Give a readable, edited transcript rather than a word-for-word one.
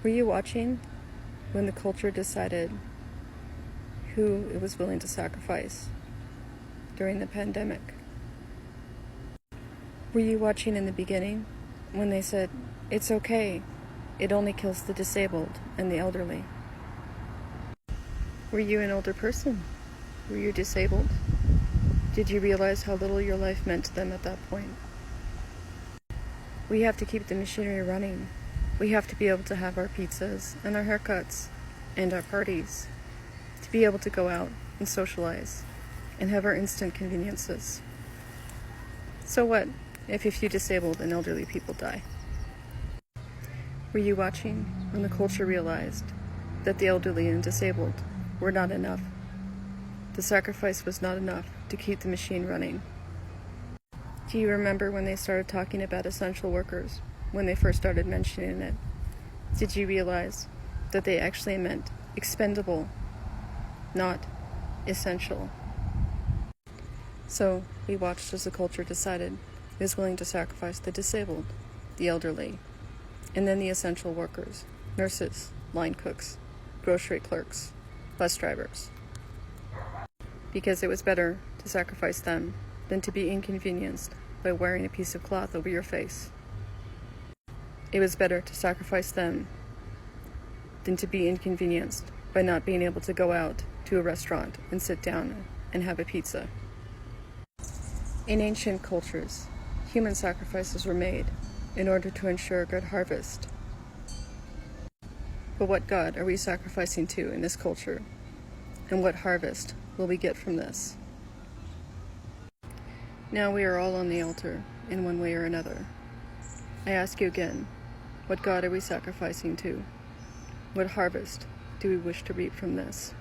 Were you watching when the culture decided who it was willing to sacrifice during the pandemic? Were you watching in the beginning when they said, it's okay, it only kills the disabled and the elderly? Were you an older person? Were you disabled? Did you realize how little your life meant to them at that point? We have to keep the machinery running. We have to be able to have our pizzas and our haircuts and our parties, to be able to go out and socialize and have our instant conveniences. So what if a few disabled and elderly people die? Were you watching when the culture realized that the elderly and disabled were not enough? The sacrifice was not enough to keep the machine running. Do you remember when they started talking about essential workers, when they first started mentioning it? Did you realize that they actually meant expendable, not essential? So we watched as the culture decided it was willing to sacrifice the disabled, the elderly, and then the essential workers, nurses, line cooks, grocery clerks, bus drivers, because it was better to sacrifice them than to be inconvenienced by wearing a piece of cloth over your face. It was better to sacrifice them than to be inconvenienced by not being able to go out to a restaurant and sit down and have a pizza. In ancient cultures, human sacrifices were made in order to ensure a good harvest. But what God are we sacrificing to in this culture? And what harvest will we get from this? Now we are all on the altar in one way or another. I ask you again, what God are we sacrificing to? What harvest do we wish to reap from this?